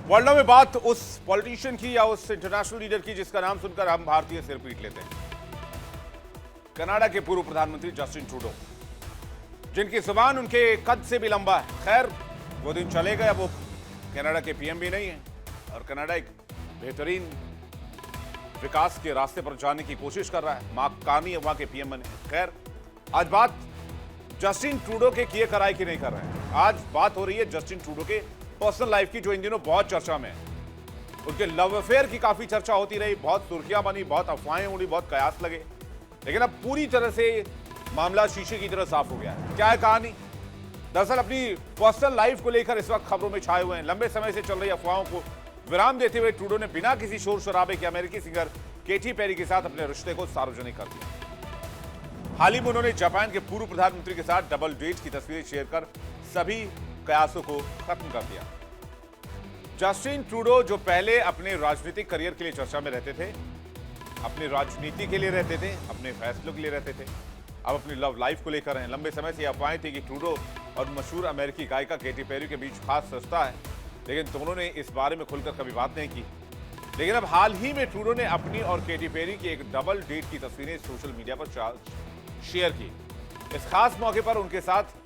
World में बात उस पॉलिटिशियन की या उस इंटरनेशनल लीडर की जिसका नाम सुनकर हम भारतीय सिर पीट लेते हैं। कनाडा के पूर्व प्रधानमंत्री जस्टिन ट्रूडो, जिनकी जुबान उनके कद से भी लंबा है। खैर, वो दिन चले गए, वो कनाडा के पीएम भी नहीं है और कनाडा एक बेहतरीन विकास के रास्ते पर जाने की कोशिश कर रहा है। मार्क कार्नी वहां के पीएम बने। खैर, आज बात जस्टिन ट्रूडो के किए कराए की नहीं कर रहे हैं। आज बात हो रही है जस्टिन ट्रूडो के पर्सनल लाइफ की, जो इन दिनों बहुत चर्चा में है। उनके लव अफेयर की काफी चर्चा होती रही, बहुत सुर्खियां बनी, बहुत अफवाहें उड़ी, बहुत कयास लगे, लेकिन अब पूरी तरह से मामला शीशे की तरह साफ हो गया है। क्या है कहानी? दरअसल अपनी पर्सनल लाइफ को लेकर इस वक्त खबरों में छाए हुए हैं। लंबे समय से चल रही अफवाहों को विराम देते हुए ट्रूडो ने बिना किसी शोर शराबे के अमेरिकी सिंगर केटी पेरी के साथ अपने रिश्ते को सार्वजनिक कर दिया। हाल ही में उन्होंने जापान के पूर्व प्रधानमंत्री के साथ डबल डेट की तस्वीरें शेयर कर सभी कयासों को खत्म कर दिया। जस्टिन ट्रूडो, जो पहले अपने राजनीतिक करियर के लिए चर्चा में रहते थे, अपनी राजनीति के लिए रहते थे, अपने फैसलों के लिए रहते थे, अब अपनी लव लाइफ को लेकर हैं। लंबे समय से यह अफवाहें थी कि ट्रूडो और मशहूर अमेरिकी गायिका केटी पेरी के बीच खास रिश्ता है, लेकिन दोनों ने इस बारे में खुलकर कभी बात नहीं की। लेकिन अब हाल ही में ट्रूडो ने अपनी और केटी पेरी की एक डबल डेट की तस्वीरें सोशल मीडिया पर शेयर की। इस खास मौके पर उनके साथ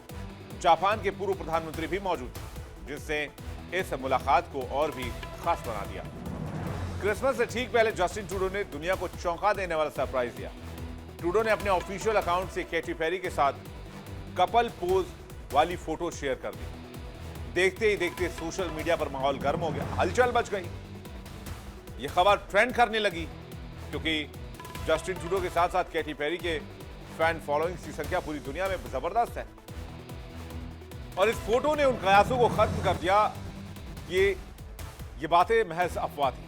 जापान के पूर्व प्रधानमंत्री भी मौजूद थे, जिससे इस मुलाकात को और भी खास बना दिया। क्रिसमस से ठीक पहले जस्टिन ट्रूडो ने दुनिया को चौंका देने वाला सरप्राइज दिया। ट्रूडो ने अपने ऑफिशियल अकाउंट से केटी पेरी के साथ कपल पोज वाली फोटो शेयर कर दी। देखते ही देखते सोशल मीडिया पर माहौल गर्म हो गया, हलचल मच गई। यह खबर ट्रेंड करने लगी क्योंकि जस्टिन ट्रूडो के साथ साथ केटी पेरी के फैन फॉलोइंग की संख्या पूरी दुनिया में जबरदस्त है। और इस फोटो ने उन कयासों को खत्म कर दिया कि ये बातें महज अफवाह थी।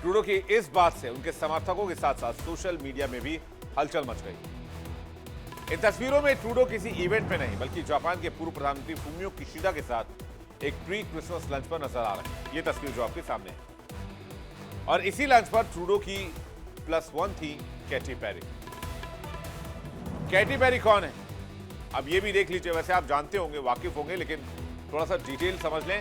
ट्रूडो की इस बात से उनके समर्थकों के साथ साथ सोशल मीडिया में भी हलचल मच गई। इन तस्वीरों में ट्रूडो किसी इवेंट में नहीं बल्कि जापान के पूर्व प्रधानमंत्री फूमियो किशिदा के साथ एक प्री क्रिसमस लंच पर नजर आ रहे हैं। ये तस्वीर जो आपके सामने है, और इसी लंच पर ट्रूडो की +1 थी केटी पेरी। केटी पेरी कौन है, अब ये भी देख लीजिए। वैसे आप जानते होंगे, वाकिफ होंगे, लेकिन थोड़ा सा डिटेल समझ लें।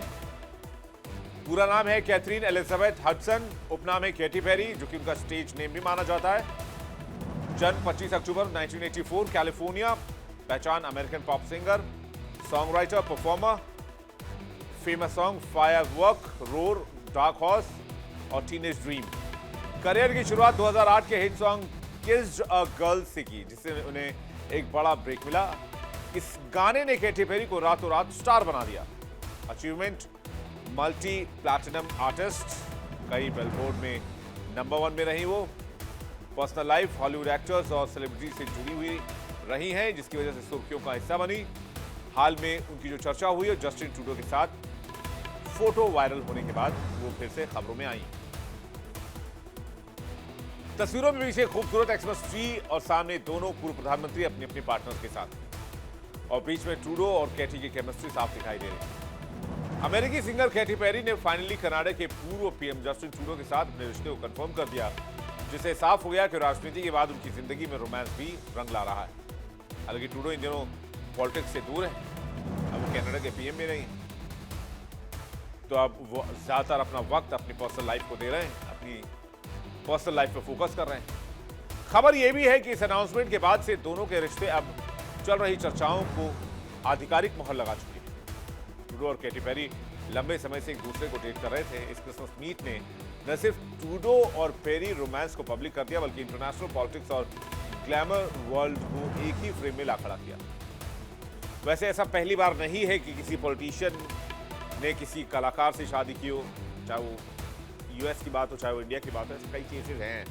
पूरा नाम है कैथरीन एलिजाबेथ हडसन, उपनाम है केटी पेरी, जो कि उनका स्टेज नेम भी माना जाता है। जन्म 25 अक्टूबर 1984, कैलिफोर्निया। पहचान American pop singer, song writer, performer. Famous song firework, roar, dark horse और टीनेज ड्रीम। करियर की शुरुआत 2008 के hit song kissed a girl से की, जिससे उन्हें एक बड़ा ब्रेक मिला। इस गाने ने केटी पेरी को रातों रात स्टार बना दिया। अचीवमेंट, मल्टी प्लैटिनम आर्टिस्ट, कई बिलबोर्ड में नंबर 1 में रही वो। पर्सनल लाइफ हॉलीवुड एक्टर्स और सेलिब्रिटी से जुड़ी हुई रही हैं, जिसकी वजह से सुर्खियों का हिस्सा बनी। हाल में उनकी जो चर्चा हुई है जस्टिन ट्रूडो के साथ फोटो वायरल होने के बाद वो फिर से खबरों में आई। तस्वीरों में पीछे खूबसूरत एक्समस ट्री और सामने दोनों पूर्व प्रधानमंत्री अपने अपने पार्टनर्स के साथ, और बीच में ट्रूडो और केटी की केमिस्ट्री साफ दिखाई दे रही है। अमेरिकी सिंगर केटी पेरी ने फाइनली कनाडा के पूर्व पीएम जस्टिन ट्रूडो के साथ अपने रिश्ते को कंफर्म कर दिया, जिससे साफ हो गया कि राजनीति के बाद उनकी जिंदगी में रोमांस भी रंग ला रहा है। हालांकि ट्रूडो इन दिनों पॉलिटिक्स से दूर है, अब वो कनाडा के पीएम भी नहीं है, तो अब वो ज्यादातर अपना वक्त अपनी पर्सनल लाइफ को दे रहे हैं, अपनी पर्सनल लाइफ पे फोकस कर रहे हैं। खबर यह भी है कि इस अनाउंसमेंट के बाद से दोनों के रिश्ते अब चल रही चर्चाओं को आधिकारिक मोहर लगा चुके हैं। ट्रूडो और केटी पेरी लंबे समय से एक दूसरे को डेट कर रहे थे। इस क्रिसमस मीट ने न सिर्फ ट्रूडो और पेरी रोमांस को पब्लिक कर दिया, बल्कि इंटरनेशनल पॉलिटिक्स और ग्लैमर वर्ल्ड को एक ही फ्रेम में ला खड़ा किया। वैसे ऐसा पहली बार नहीं है कि किसी पॉलिटिशियन ने किसी कलाकार से शादी की हो, चाहे वो यूएस की बात हो चाहे वो इंडिया की बात हो। ऐसे कई केसेस हैं।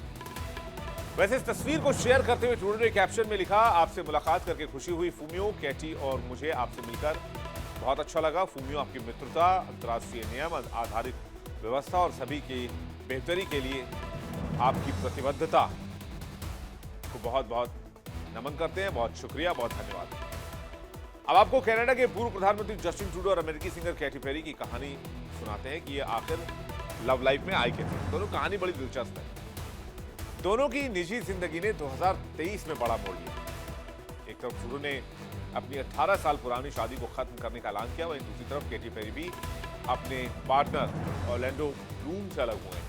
वैसे इस तस्वीर को शेयर करते हुए ट्रूडो ने कैप्शन में लिखा, आपसे मुलाकात करके खुशी हुई फूमियो, केटी और मुझे आपसे मिलकर बहुत अच्छा लगा। फूमियो, आपकी मित्रता, अंतर्राष्ट्रीय नियम आधारित व्यवस्था और सभी की बेहतरी के लिए आपकी प्रतिबद्धता को बहुत बहुत नमन करते हैं। बहुत शुक्रिया, बहुत धन्यवाद। अब आपको कनाडा के पूर्व प्रधानमंत्री जस्टिन ट्रूडो और अमेरिकी सिंगर केटी पेरी की कहानी सुनाते हैं कि ये आखिर लव लाइफ में आई कैसे। दोनों कहानी बड़ी दिलचस्प है। दोनों की निजी जिंदगी ने 2023 में बड़ा मोड़ लिया। एक तरफ ट्रूडो ने अपनी 18 साल पुरानी शादी को खत्म करने का ऐलान किया, वहीं दूसरी तरफ केटी पेरी भी अपने पार्टनर ऑरलैंडो ब्लूम से अलग हुए।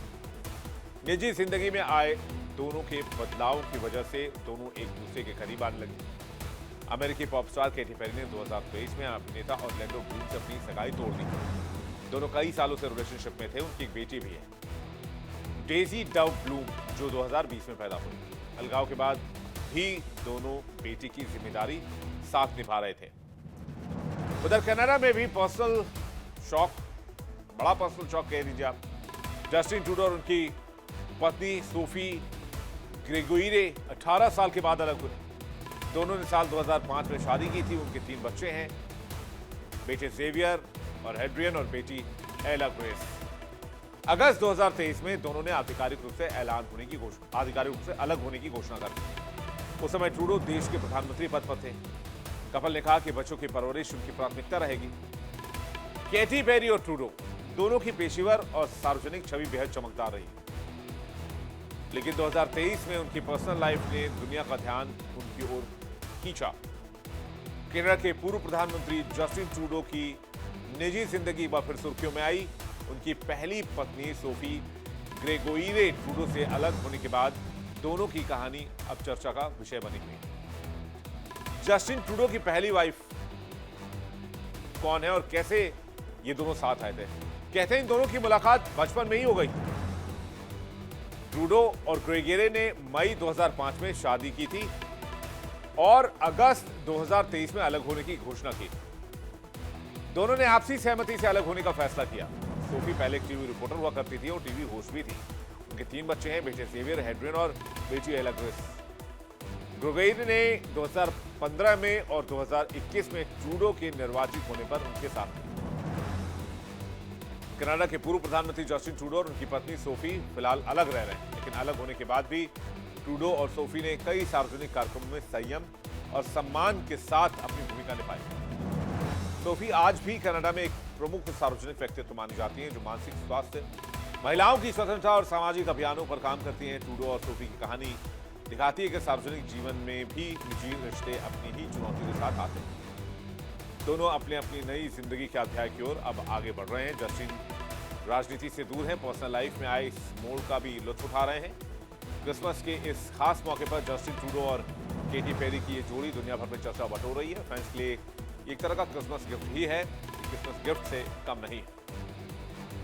निजी जिंदगी में आए दोनों के बदलाव की वजह से दोनों एक दूसरे के करीब आने लगे। अमेरिकी पॉप स्टार केटी पेरी ने 2023 में अभिनेता ऑरलैंडो ब्लूम से अपनी सगाई तोड़ दी। दोनों कई सालों से रिलेशनशिप में थे। उनकी एक बेटी भी है, डेजी डव ब्लूम, जो 2020 में पैदा हुई। अलगाव के बाद भी दोनों बेटी की जिम्मेदारी साथ निभा रहे थे। उधर कनाडा में भी पर्सनल शॉक, बड़ा पर्सनल शॉक कह दीजिए आप। जस्टिन ट्रूडो और उनकी पत्नी सोफी ग्रेगोइरे 18 साल के बाद अलग हुए। दोनों ने साल 2005 में शादी की थी। उनके 3 बच्चे हैं, बेटे जेवियर और एड्रियन और बेटी एला ग्रेस। अगस्त 2023 में दोनों ने आधिकारिक रूप से आधिकारिक रूप से अलग होने की घोषणा कर दी। उस समय ट्रूडो देश के प्रधानमंत्री पद पर थे। कपल ने कहा कि बच्चों की परवरिश उनकी प्राथमिकता रहेगी। केटी पेरी और ट्रूडो दोनों की पेशेवर और सार्वजनिक छवि बेहद चमकदार रही, लेकिन 2023 में उनकी पर्सनल लाइफ ने दुनिया का ध्यान उनकी ओर खींचा। कनाडा के पूर्व प्रधानमंत्री जस्टिन ट्रूडो की निजी जिंदगी एक बार फिर सुर्खियों में आई। उनकी पहली पत्नी सोफी ग्रेगोइरे ट्रूडो से अलग होने के बाद दोनों की कहानी अब चर्चा का विषय बनी हुई है। जस्टिन ट्रूडो की पहली वाइफ कौन है और कैसे ये दोनों साथ आए थे? कहते हैं इन दोनों की मुलाकात बचपन में ही हो गई। ट्रूडो और ग्रेगोइरे ने मई 2005 में शादी की थी और अगस्त 2023 में अलग होने की घोषणा की। दोनों ने आपसी सहमति से अलग होने का फैसला किया। सोफी पहले एक टीवी रिपोर्टर हुआ करती थी और टीवी होस्ट भी थी। उनके 3 बच्चे हैं, बेटे जेवियर, एड्रियन और बेटी एला ग्रेस। ग्रेगोइरे ने 2015 में और 2021 में ट्रूडो के निर्वाचित होने पर उनके साथ। कनाडा के पूर्व प्रधानमंत्री जस्टिन ट्रूडो और उनकी पत्नी सोफी फिलहाल अलग रह रहे हैं, लेकिन अलग होने के बाद भी ट्रूडो और सोफी ने कई सार्वजनिक कार्यक्रमों में संयम और सम्मान के साथ अपनी भूमिका निभाई। सोफी आज भी कनाडा में एक प्रमुख सार्वजनिक व्यक्तित्व मानी जाती हैं, जो मानसिक स्वास्थ्य, महिलाओं की स्वतंत्रता और सामाजिक अभियानों पर काम करती हैं। ट्रूडो और सोफी की कहानी दिखाती है कि सार्वजनिक जीवन में भी निजी रिश्ते अपनी ही चुनौतियों के साथ आते हैं। दोनों अपनी नई जिंदगी के अध्याय की ओर अब आगे बढ़ रहे हैं। जस्टिन राजनीति से दूर हैं, पर्सनल लाइफ में आए इस मोड़ का भी लुत्फ उठा रहे हैं। क्रिसमस के इस खास मौके पर जस्टिन ट्रूडो और केटी पेरी की ये जोड़ी दुनिया भर में चर्चा बटोर रही है। फैंस के लिए एक तरह का क्रिसमस गिफ्ट ही है, क्रिसमस गिफ्ट से कम नहीं है।